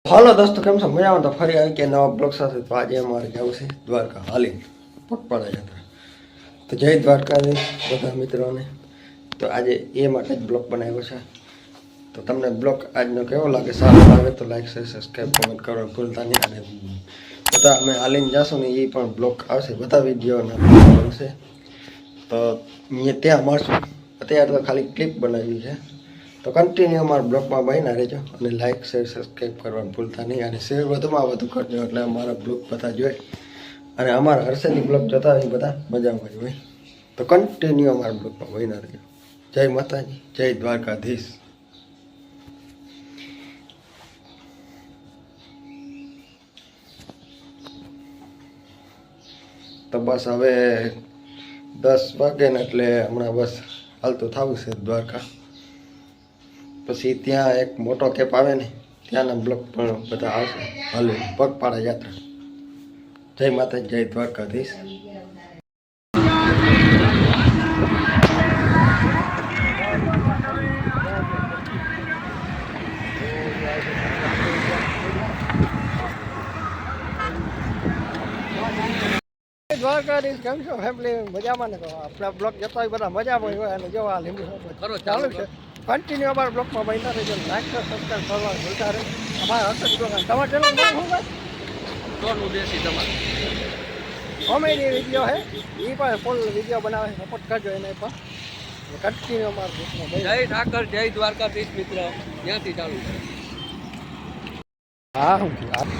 હાલો દોસ્તો, કેમ છો? મજામાં? તો ફરી આવી કે નવા બ્લોગ સાથે. તો આજે અમારે જવું છે દ્વારકા હાલી પગપાળા યાત્રા. તો જય દ્વારકાધીશ બધા મિત્રોને. તો આજે એ માટે જ બ્લોગ બનાવ્યો છે. તો તમને બ્લોગ આજનો કેવો લાગે? સારો લાગે તો લાઈક શેર સબસ્ક્રાઈબ કોમેન્ટ કરવાનું ભૂલતા નહીં. અને બધા અમે હાલીને જશું ને એ પણ બ્લોગ આવશે, બધા વિડીયોના બનશે. તો ત્યાં મળશું. અત્યારે તો ખાલી ક્લિપ બનાવી છે. તો કન્ટિન્યુ અમારા બ્લોગમાં બન્યા રહેજો અને લાઇક શેર સબસ્ક્રાઈબ કરવાનું ભૂલતા નહીં. અને શેર વધુમાં વધુ કરજો એટલે અમારા બ્લોગ બધા જોઈ અને અમારા હર્ષદની બ્લોગ જોતા હોય બધા મજામાં જ હોય. તો કન્ટિન્યુ અમારા બ્લોગમાં બન્યા રહેજો. જય માતાજી, જય દ્વારકાધીશ. તો બસ હવે 10 વાગે ને એટલે હમણાં બસ હાલતું થવું છે દ્વારકા. પછી ત્યાં એક મોટો કેપ આવે ને ત્યાંના બ્લોગ પણ બધા આવશે. હાલે પગપાળા યાત્રા. જય માતાજી, જય દ્વારકાધીશ. દ્વારકાધીશ, કેમ છો ફેમિલી? મજામાં ને? તો આપણા બ્લોગ જતા હોય બધા મજામાં હોય. અને જો આ લીંબુ ચાલુ છે. કન્ટિન્યુ અમારા બ્લોગમાં બન્યા રહેજો. લાઈક સબસ્ક્રાઈબ કરવાનું ભૂલતા રહે. અમારા હર્ષદ બ્લોગ તમારા ચેનલ નામ શું છે? સોનું દેશી તમારે કોમેડી વિડીયો છે, એ પણ ફૂલ વિડીયો બનાવે, સપોર્ટ કરજો એને પણ. કન્ટિન્યુ અમારા બ્લોગમાં જય ઠાકર, જય દ્વારકાધીશ મિત્ર. ત્યાંથી ચાલુ છે. હા શું થયું?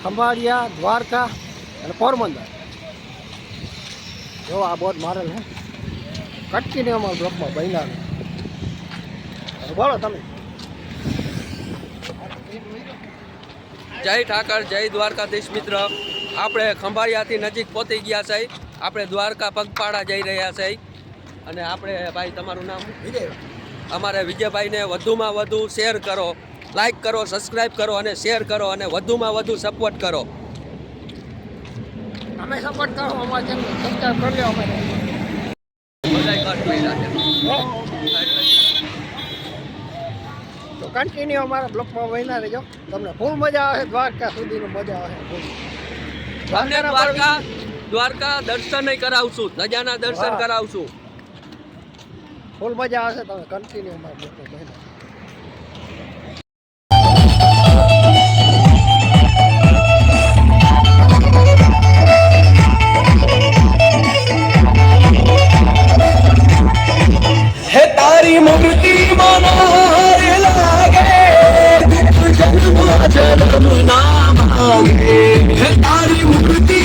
ખંભાળિયા, દ્વારકા અને પોરબંદર જો આ બોર્ડ મારેલ હે. કટકીને અમારા બ્લોકમાં બન્યા. બોલો તમે. જય ઠાકર, જય દ્વારકાધીશ મિત્ર. આપણે ખંભાળિયાથી નજીક પહોંચી ગયા છે. આપણે દ્વારકા પગપાળા જઈ રહ્યા છે. અને આપણે ભાઈ, તમારું નામ? વિજય. અમારે વિજયભાઈને વધુમાં વધુ શેર કરો, લાઈક કરો, સબસ્ક્રાઈબ કરો અને શેર કરો અને વધુમાં વધુ સપોર્ટ કરો. અમે સપોર્ટ કરો, અમારે ચેનલ સબસ્ક્રાઈબ કરી લો. અમારે બધાય કટ કર્યા છે. તો કન્ટિન્યુ અમારા બ્લોકમાં બન્યા રહેજો. તમને ફૂલ મજા આવે. દ્વારકા સુધીનું મજા આવે. તમને દ્વારકા દર્શન કરાવશું, ધજાના દર્શન કરાવશું. ફૂલ મજા આવશે. તમે કન્ટિન્યુ અમારા બ્લોકમાં બન્યા. તારી મુક્તિ મનારે લાગે, જન્મ ના માંગે. તારી મુક્તિ